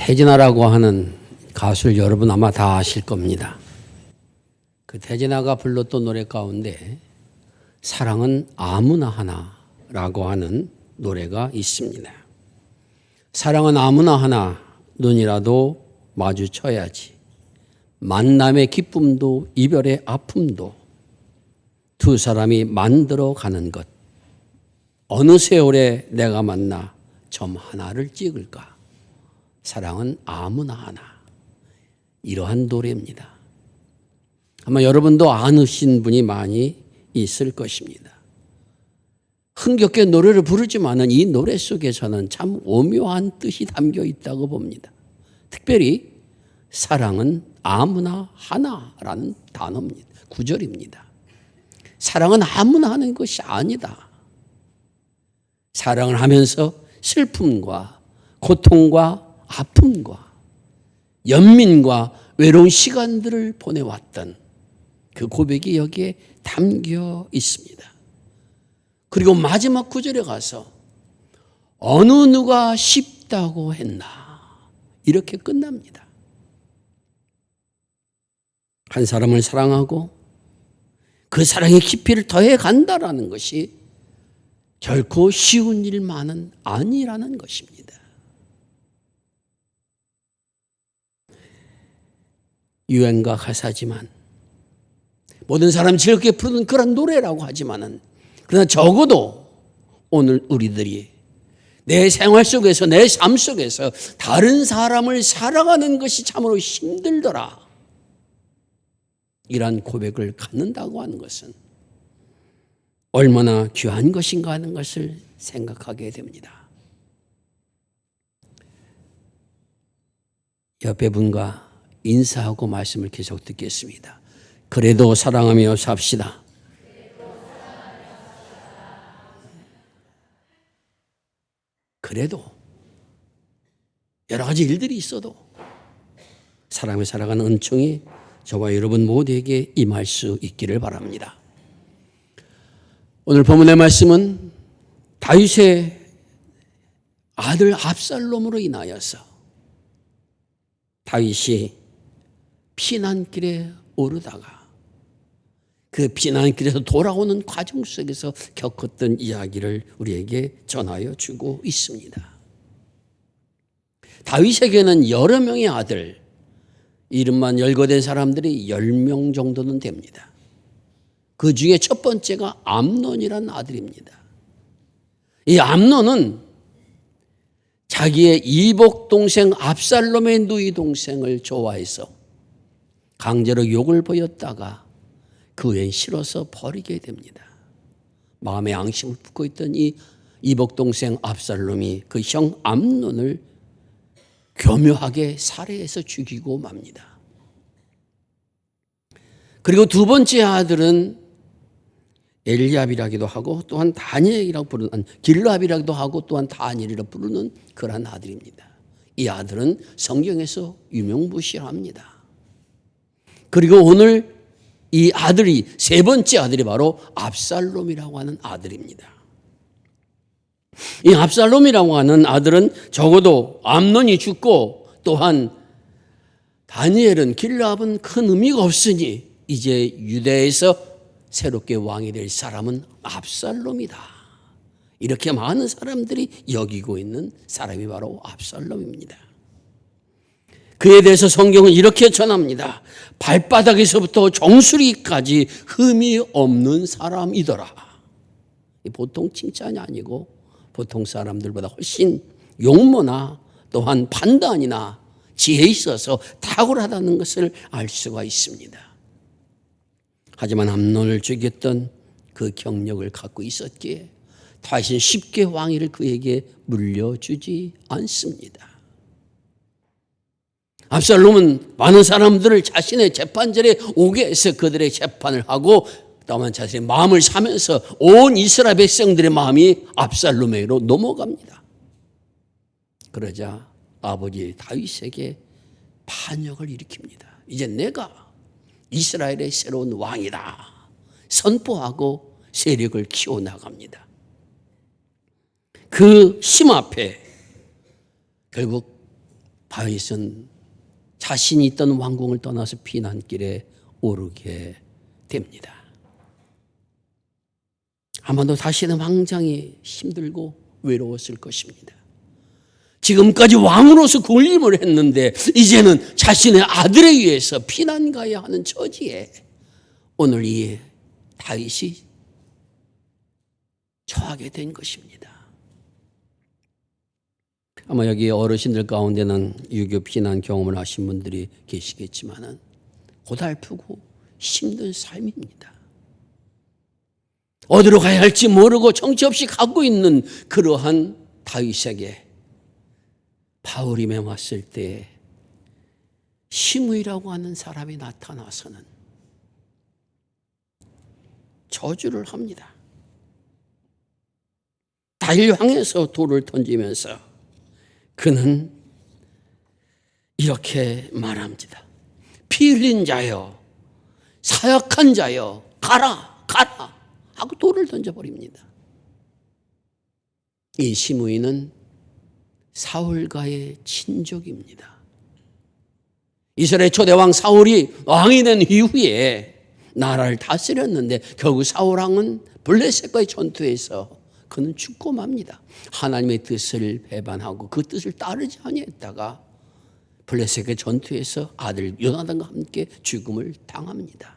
태진아라고 하는 가수를 여러분 아마 다 아실 겁니다. 그 태진아가 불렀던 노래 가운데 사랑은 아무나 하나라고 하는 노래가 있습니다. 사랑은 아무나 하나, 눈이라도 마주쳐야지. 만남의 기쁨도 이별의 아픔도 두 사람이 만들어가는 것. 어느 세월에 내가 만나 점 하나를 찍을까? 사랑은 아무나 하나. 이러한 노래입니다. 아마 여러분도 아시는 분이 많이 있을 것입니다. 흥겹게 노래를 부르지만은 이 노래 속에서는 참 오묘한 뜻이 담겨 있다고 봅니다. 특별히 사랑은 아무나 하나라는 단어입니다. 구절입니다. 사랑은 아무나 하는 것이 아니다. 사랑을 하면서 슬픔과 고통과 아픔과 연민과 외로운 시간들을 보내왔던 그 고백이 여기에 담겨 있습니다. 그리고 마지막 구절에 가서 어느 누가 쉽다고 했나 이렇게 끝납니다. 한 사람을 사랑하고 그 사랑의 깊이를 더해 간다라는 것이 결코 쉬운 일만은 아니라는 것입니다. 유행가 가사지만 모든 사람이 즐겁게 부르는 그런 노래라고 하지만은 그러나 적어도 오늘 우리들이 내 생활 속에서 내 삶 속에서 다른 사람을 살아가는 것이 참으로 힘들더라. 이러한 고백을 갖는다고 하는 것은 얼마나 귀한 것인가 하는 것을 생각하게 됩니다. 옆에 분과 인사하고 말씀을 계속 듣겠습니다. 그래도 사랑하며 삽시다. 그래도 여러 가지 일들이 있어도 사람이 살아가는 은총이 저와 여러분 모두에게 임할 수 있기를 바랍니다. 오늘 본문의 말씀은 다윗의 아들 압살롬으로 인하여서 다윗이 피난길에 오르다가 그 피난길에서 돌아오는 과정 속에서 겪었던 이야기를 우리에게 전하여 주고 있습니다. 다윗에게는 여러 명의 아들, 이름만 열거된 사람들이 10명 정도는 됩니다. 그 중에 첫 번째가 암논이라는 아들입니다. 이 암논은 자기의 이복 동생 압살롬의 누이 동생을 좋아해서 강제로 욕을 보였다가 그 후엔 싫어서 버리게 됩니다. 마음에 앙심을 품고 있던 이 이복 동생 압살롬이 그 형 암논을 교묘하게 살해해서 죽이고 맙니다. 그리고 두 번째 아들은 엘리압이라기도 하고 또한 다니엘이라고 부르는 길랍이라기도 하고 또한 다니엘이라고 부르는 그러한 아들입니다. 이 아들은 성경에서 유명무실합니다. 그리고 오늘 이 아들이 세 번째 아들이 바로 압살롬이라고 하는 아들입니다. 이 압살롬이라고 하는 아들은 적어도 암논이 죽고 또한 다니엘은 길랍은 큰 의미가 없으니 이제 유대에서 새롭게 왕이 될 사람은 압살롬이다. 이렇게 많은 사람들이 여기고 있는 사람이 바로 압살롬입니다. 그에 대해서 성경은 이렇게 전합니다. 발바닥에서부터 정수리까지 흠이 없는 사람이더라. 보통 칭찬이 아니고 보통 사람들보다 훨씬 용모나 또한 판단이나 지혜에 있어서 탁월하다는 것을 알 수가 있습니다. 하지만 암논을 죽였던 그 경력을 갖고 있었기에 다시는 쉽게 왕위를 그에게 물려주지 않습니다. 압살롬은 많은 사람들을 자신의 재판전에 오게 해서 그들의 재판을 하고 다만 자신의 마음을 사면서 온 이스라엘 백성들의 마음이 압살롬에게로 넘어갑니다. 그러자 아버지 다윗에게 반역을 일으킵니다. 이제 내가 이스라엘의 새로운 왕이다 선포하고 세력을 키워나갑니다. 그 힘 앞에 결국 다윗은 자신이 있던 왕궁을 떠나서 피난길에 오르게 됩니다. 아마도 다시는 왕장이 힘들고 외로웠을 것입니다. 지금까지 왕으로서 군림을 했는데 이제는 자신의 아들에 의해서 피난 가야 하는 처지에 오늘 이 다윗이 처하게 된 것입니다. 아마 여기 어르신들 가운데는 유교 피난 경험을 하신 분들이 계시겠지만은 고달프고 힘든 삶입니다. 어디로 가야 할지 모르고 정처없이 가고 있는 그러한 다윗에게 바울이 맺었을 때 시므이라고 하는 사람이 나타나서는 저주를 합니다. 다윗을 향해서 돌을 던지면서 그는 이렇게 말합니다. 피 흘린 자여, 사역한 자여, 가라, 가라 하고 돌을 던져버립니다. 이 시므이는 사울과의 친족입니다. 이스라엘 초대왕 사울이 왕이 된 이후에 나라를 다스렸는데 결국 사울 왕은 블레셋과의 전투에서 그는 죽고 맙니다. 하나님의 뜻을 배반하고 그 뜻을 따르지 아니했다가 블레셋의 전투에서 아들 요나단과 함께 죽음을 당합니다.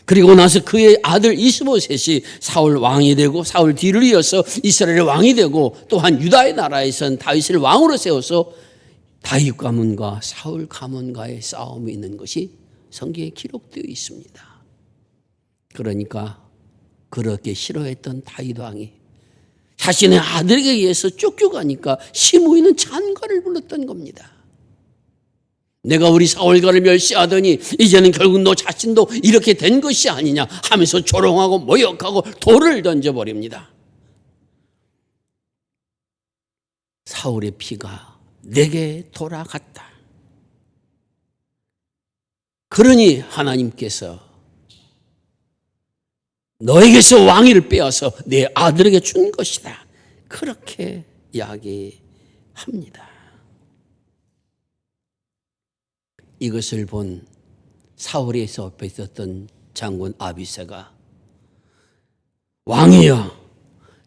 그리고 나서 그의 아들 이스보셋이 사울 왕이 되고 사울 뒤를 이어서 이스라엘의 왕이 되고 또한 유다의 나라에선 다윗을 왕으로 세워서 다윗 가문과 사울 가문과의 싸움이 있는 것이 성경에 기록되어 있습니다. 그러니까 그렇게 싫어했던 다윗 왕이 자신의 아들에게 의해서 쫓겨가니까 시므이는 찬가를 불렀던 겁니다. 내가 우리 사울가를 멸시하더니 이제는 결국 너 자신도 이렇게 된 것이 아니냐 하면서 조롱하고 모욕하고 돌을 던져버립니다. 사울의 피가 내게 돌아갔다. 그러니 하나님께서 너에게서 왕위를 빼앗아 내 아들에게 준 것이다. 그렇게 이야기합니다. 이것을 본 사울의 옆에 있었던 장군 아비새가 왕이여,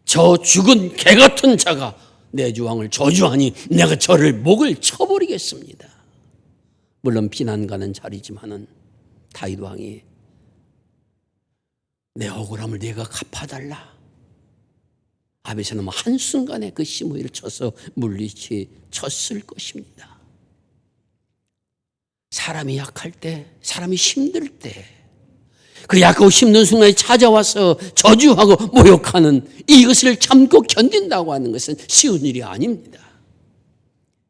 저 죽은 개 같은 자가 내 주왕을 저주하니 내가 저를 목을 쳐버리겠습니다. 물론 비난 가는 자리지만은 다윗 왕이 내 억울함을 네가 갚아달라. 아비새는 한순간에 그 시므이를 쳐서 물리치 쳤을 것입니다. 사람이 약할 때, 사람이 힘들 때, 그 약하고 힘든 순간에 찾아와서 저주하고 모욕하는 이것을 참고 견딘다고 하는 것은 쉬운 일이 아닙니다.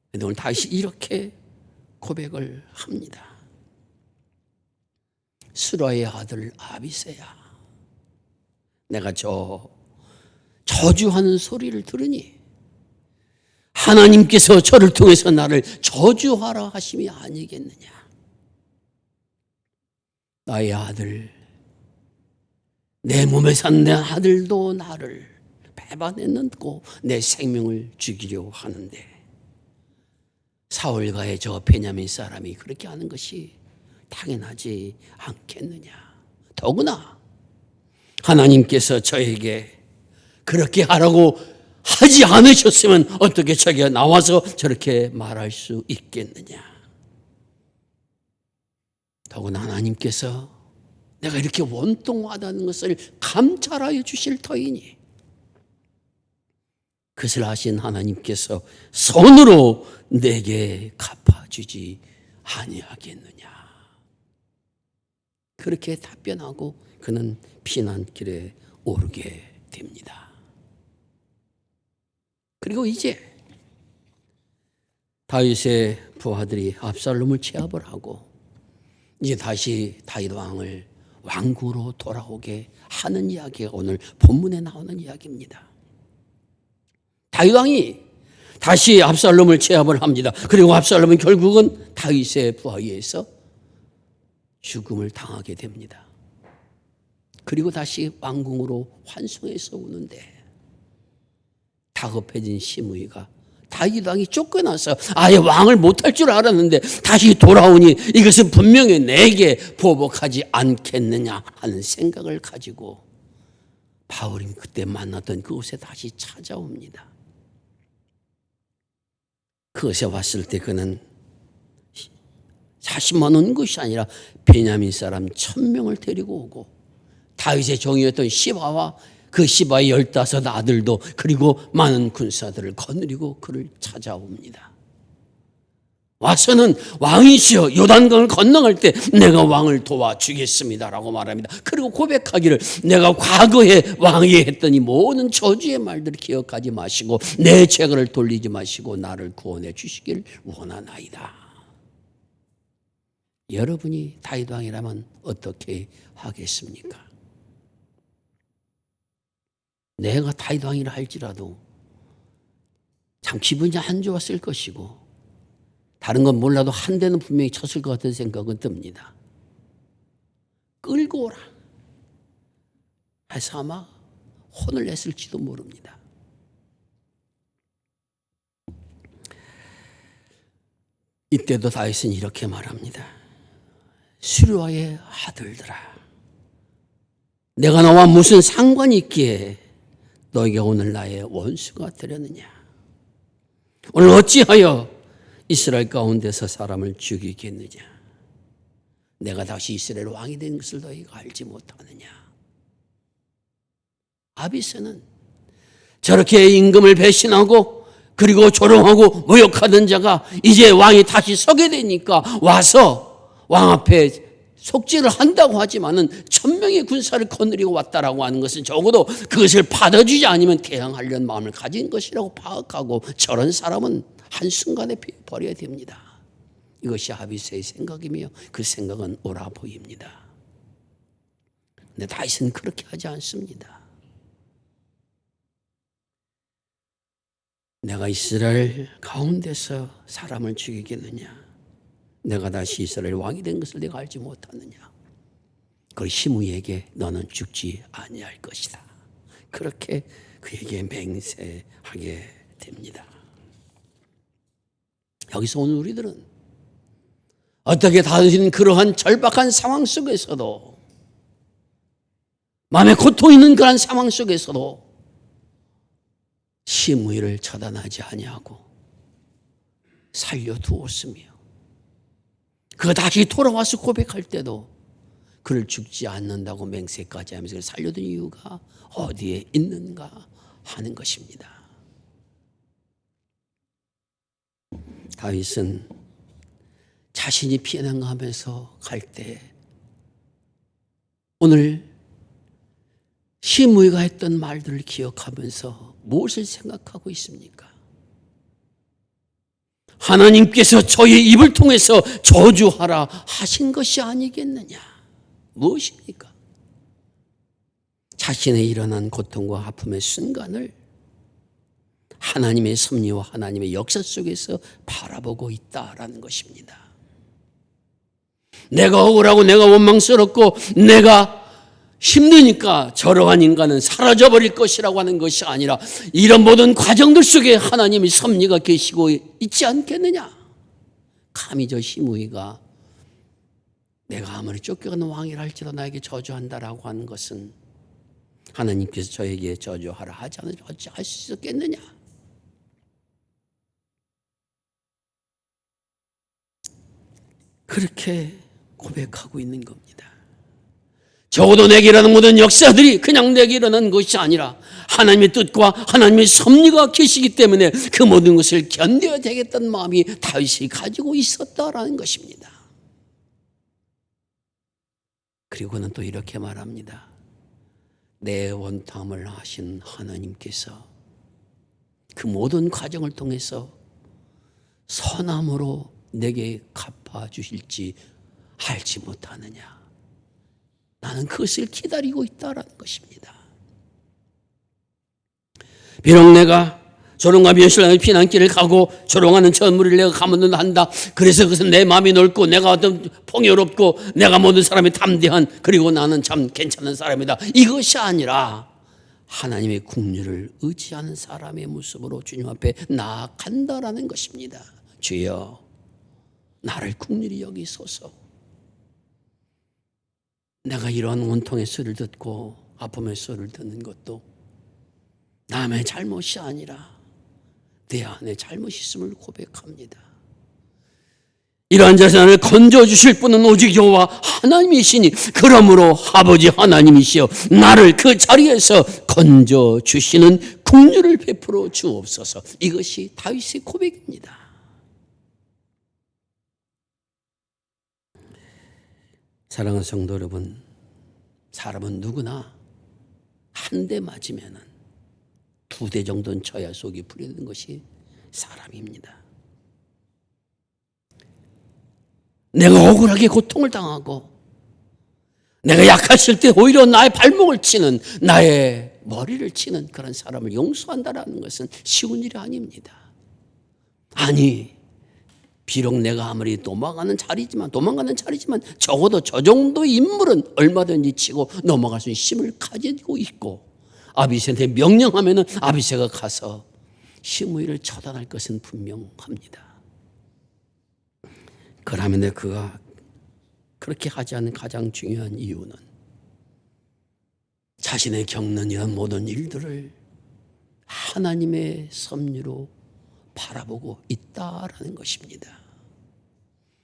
그런데 오늘 다시 이렇게 고백을 합니다. 스루아의 아들 아비새야, 내가 저주하는 소리를 들으니 하나님께서 저를 통해서 나를 저주하라 하심이 아니겠느냐. 나의 아들, 내 몸에 산 내 아들도 나를 배반했고 내 생명을 죽이려고 하는데 사울과의 저 베냐민 사람이 그렇게 하는 것이 당연하지 않겠느냐. 더구나 하나님께서 저에게 그렇게 하라고 하지 않으셨으면 어떻게 저기가 나와서 저렇게 말할 수 있겠느냐. 더구나 하나님께서 내가 이렇게 원통하다는 것을 감찰하여 주실 터이니 그것을 아신 하나님께서 손으로 내게 갚아주지 아니하겠느냐. 그렇게 답변하고 그는 피난길에 오르게 됩니다. 그리고 이제 다윗의 부하들이 압살롬을 제압을 하고 이제 다시 다윗 왕을 왕궁으로 돌아오게 하는 이야기가 오늘 본문에 나오는 이야기입니다. 다윗 왕이 다시 압살롬을 제압을 합니다. 그리고 압살롬은 결국은 다윗의 부하에 의해서 죽음을 당하게 됩니다. 그리고 다시 왕궁으로 환송해서 오는데 다급해진 시므이가 다윗 왕이 쫓겨나서 아예 왕을 못할 줄 알았는데 다시 돌아오니 이것은 분명히 내게 보복하지 않겠느냐 하는 생각을 가지고 바울이 그때 만났던 그곳에 다시 찾아옵니다. 그곳에 왔을 때 그는 자신만 온 것이 아니라 베냐민 사람 1000명을 데리고 오고 다윗의 종이었던 시바와 그 시바의 15 아들도 그리고 많은 군사들을 거느리고 그를 찾아옵니다. 와서는 왕이시여 요단강을 건너갈 때 내가 왕을 도와주겠습니다라고 말합니다. 그리고 고백하기를 내가 과거에 왕이 했더니 모든 저주의 말들을 기억하지 마시고 내 죄를 돌리지 마시고 나를 구원해 주시길 원하나이다. 여러분이 다윗 왕이라면 어떻게 하겠습니까? 내가 다윗 왕이라 할지라도 참 기분이 안 좋았을 것이고 다른 건 몰라도 한 대는 분명히 쳤을 것 같은 생각은 듭니다. 끌고 오라 해서 아마 혼을 냈을지도 모릅니다. 이때도 다윗은 이렇게 말합니다. 수르와의 아들들아, 내가 너와 무슨 상관이 있기에 너희가 오늘 나의 원수가 되려느냐? 오늘 어찌하여 이스라엘 가운데서 사람을 죽이겠느냐? 내가 다시 이스라엘 왕이 된 것을 너희가 알지 못하느냐? 아비새는 저렇게 임금을 배신하고 그리고 조롱하고 모욕하던 자가 이제 왕이 다시 서게 되니까 와서 왕 앞에 속죄를 한다고 하지만은 1000명의 군사를 거느리고 왔다라고 하는 것은 적어도 그것을 받아주지 않으면 대항하려는 마음을 가진 것이라고 파악하고 저런 사람은 한순간에 버려야 됩니다. 이것이 아비새의 생각이며 그 생각은 옳아 보입니다. 근데 다윗은 그렇게 하지 않습니다. 내가 이스라엘 가운데서 사람을 죽이겠느냐? 내가 다시 이스라엘 왕이 된 것을 내가 알지 못하느냐? 그 시므이에게 너는 죽지 아니할 것이다. 그렇게 그에게 맹세하게 됩니다. 여기서 오늘 우리들은 어떻게 다윗은 그러한 절박한 상황 속에서도 마음에 고통 있는 그런 상황 속에서도 시므이를 처단하지 아니하고 살려두었으며 그가 다시 돌아와서 고백할 때도 그를 죽지 않는다고 맹세까지 하면서 살려둔 이유가 어디에 있는가 하는 것입니다. 다윗은 자신이 피난가하면서 갈 때 오늘 시므이가 했던 말들을 기억하면서 무엇을 생각하고 있습니까? 하나님께서 저의 입을 통해서 저주하라 하신 것이 아니겠느냐? 무엇입니까? 자신의 일어난 고통과 아픔의 순간을 하나님의 섭리와 하나님의 역사 속에서 바라보고 있다라는 것입니다. 내가 억울하고 내가 원망스럽고 내가 힘드니까 저러한 인간은 사라져버릴 것이라고 하는 것이 아니라 이런 모든 과정들 속에 하나님의 섭리가 계시고 있지 않겠느냐? 감히 저 시므이가 내가 아무리 쫓겨가는 왕이라 할지라도 나에게 저주한다라고 하는 것은 하나님께서 저에게 저주하라 하지 않으면 어찌할 수 있었겠느냐? 그렇게 고백하고 있는 겁니다. 적어도 내게 일어나는 모든 역사들이 그냥 내게 일어난 것이 아니라 하나님의 뜻과 하나님의 섭리가 계시기 때문에 그 모든 것을 견뎌야 되겠다는 마음이 다윗이 가지고 있었다라는 것입니다. 그리고는 또 이렇게 말합니다. 내 원탐을 하신 하나님께서 그 모든 과정을 통해서 선함으로 내게 갚아주실지 알지 못하느냐. 나는 그것을 기다리고 있다라는 것입니다. 비록 내가 조롱과 멸시하는 피난길을 가고 조롱하는 전무리를 내가 가만도 한다. 그래서 그것은 내 마음이 넓고 내가 어떤 풍요롭고 내가 모든 사람이 담대한 그리고 나는 참 괜찮은 사람이다. 이것이 아니라 하나님의 긍휼을 의지하는 사람의 모습으로 주님 앞에 나아간다라는 것입니다. 주여, 나를 긍휼히 여기소서. 내가 이러한 원통의 소리를 듣고 아픔의 소리를 듣는 것도 남의 잘못이 아니라 내 안에 잘못이 있음을 고백합니다. 이러한 자산을 건져주실 분은 오직 여호와 하나님이시니, 그러므로 아버지 하나님이시여 나를 그 자리에서 건져주시는 긍휼을 베풀어 주옵소서. 이것이 다윗의 고백입니다. 사랑하는 성도 여러분, 사람은 누구나 한 대 맞으면 2대 정도는 쳐야 속이 풀리는 것이 사람입니다. 내가 억울하게 고통을 당하고 내가 약했을 때 오히려 나의 발목을 치는, 나의 머리를 치는 그런 사람을 용서한다는 것은 쉬운 일이 아닙니다. 아니, 비록 내가 아무리 도망가는 자리지만 적어도 저 정도 인물은 얼마든지 치고 넘어갈 수 있는 힘을 가지고 있고, 아비새한테 명령하면 아비새가 가서 시므이를 처단할 것은 분명합니다. 그러면 그가 그렇게 하지 않는 가장 중요한 이유는 자신의 겪는 이런 모든 일들을 하나님의 섭리로 바라보고 있다라는 것입니다.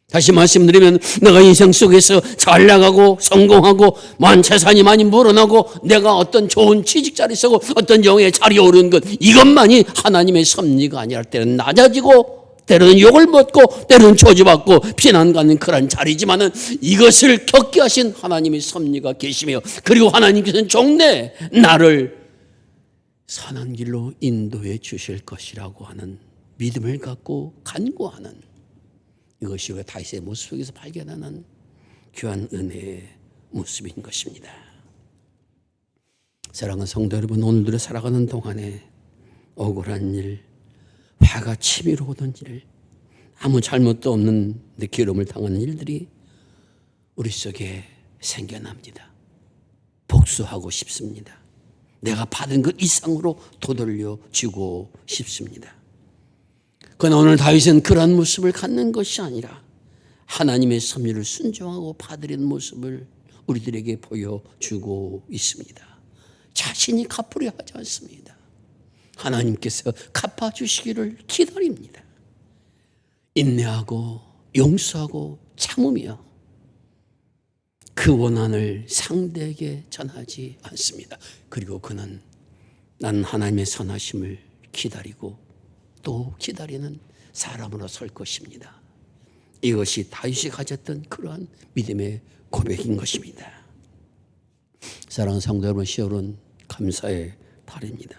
다시 말씀드리면, 내가 인생 속에서 잘 나가고 성공하고 재산이 많이 물어나고 내가 어떤 좋은 취직 자리에 서고 어떤 영예의 자리에 오르는 것, 이것만이 하나님의 섭리가 아니라 때로는 낮아지고 때로는 욕을 먹고 때로는 저주받고 비난받는 그런 자리지만은, 이것을 겪게 하신 하나님의 섭리가 계시며, 그리고 하나님께서는 종래 나를 선한 길로 인도해 주실 것이라고 하는 믿음을 갖고 간구하는, 이것이 우리가 다윗의 모습 속에서 발견하는 귀한 은혜의 모습인 것입니다. 사랑하는 성도 여러분, 오늘들을 살아가는 동안에 억울한 일, 화가 치밀어 오던 일, 아무 잘못도 없는 내 괴로움을 당하는 일들이 우리 속에 생겨납니다. 복수하고 싶습니다. 내가 받은 것 이상으로 되돌려 주고 싶습니다. 그러나 오늘 다윗은 그러한 모습을 갖는 것이 아니라 하나님의 섭리를 순종하고 받으려는 모습을 우리들에게 보여주고 있습니다. 자신이 갚으려 하지 않습니다. 하나님께서 갚아주시기를 기다립니다. 인내하고 용서하고 참으며 그 원한을 상대에게 전하지 않습니다. 그리고 그는 난 하나님의 선하심을 기다리고 또 기다리는 사람으로 설 것입니다. 이것이 다윗이 가졌던 그러한 믿음의 고백인 것입니다. 사랑하는 성도 여러분, 10월은 감사의 달입니다.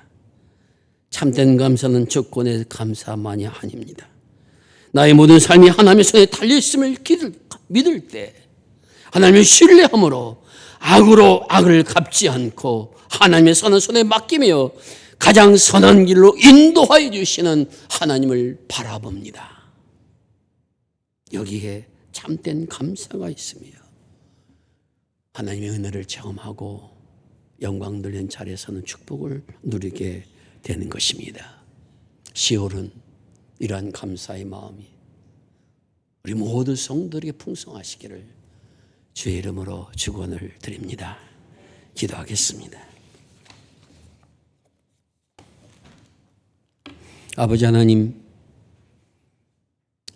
참된 감사는 조건의 감사만이 아닙니다. 나의 모든 삶이 하나님의 손에 달려있음을 믿을 때, 하나님을 신뢰함으로 악으로 악을 갚지 않고 하나님의 선한 손에 맡기며 가장 선한 길로 인도하여 주시는 하나님을 바라봅니다. 여기에 참된 감사가 있으며 하나님의 은혜를 체험하고 영광 돌린 자리에 서는 축복을 누리게 되는 것입니다. 10월은 이러한 감사의 마음이 우리 모든 성도에게 풍성하시기를 주의 이름으로 축원을 드립니다. 기도하겠습니다. 아버지 하나님,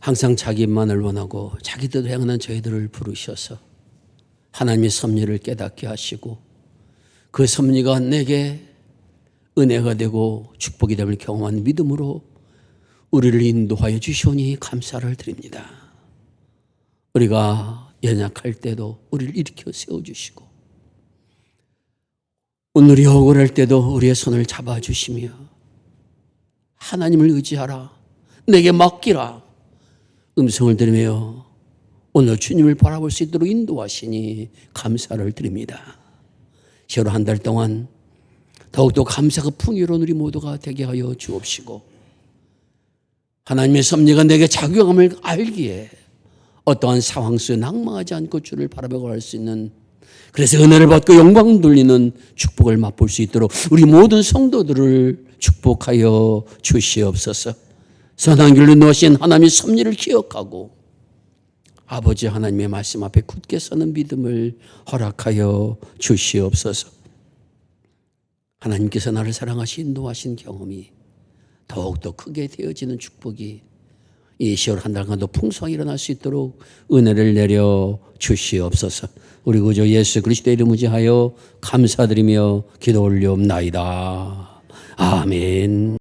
항상 자기만을 원하고 자기 뜻을 행하는 저희들을 부르셔서 하나님의 섭리를 깨닫게 하시고 그 섭리가 내게 은혜가 되고 축복이 됨을 경험한 믿음으로 우리를 인도하여 주시오니 감사를 드립니다. 우리가 연약할 때도 우리를 일으켜 세워주시고 오늘이 억울할 때도 우리의 손을 잡아주시며 하나님을 의지하라, 내게 맡기라 음성을 들으며 오늘 주님을 바라볼 수 있도록 인도하시니 감사를 드립니다. 새로 한 달 동안 더욱더 감사가 풍요로운 우리 모두가 되게 하여 주옵시고 하나님의 섭리가 내게 작용함을 알기에 어떠한 상황 속에 낭망하지 않고 주를 바라보고 할 수 있는 그래서 은혜를 받고 영광 돌리는 축복을 맛볼 수 있도록 우리 모든 성도들을 축복하여 주시옵소서. 선한 길로 놓으신 하나님의 섭리를 기억하고 아버지 하나님의 말씀 앞에 굳게 서는 믿음을 허락하여 주시옵소서. 하나님께서 나를 사랑하신 인도하신 경험이 더욱더 크게 되어지는 축복이 이 10월 한 달간도 풍성하게 일어날 수 있도록 은혜를 내려 주시옵소서. 우리 구주 예수 그리스도의 이름을 지하여 감사드리며 기도 올리옵나이다. 아멘.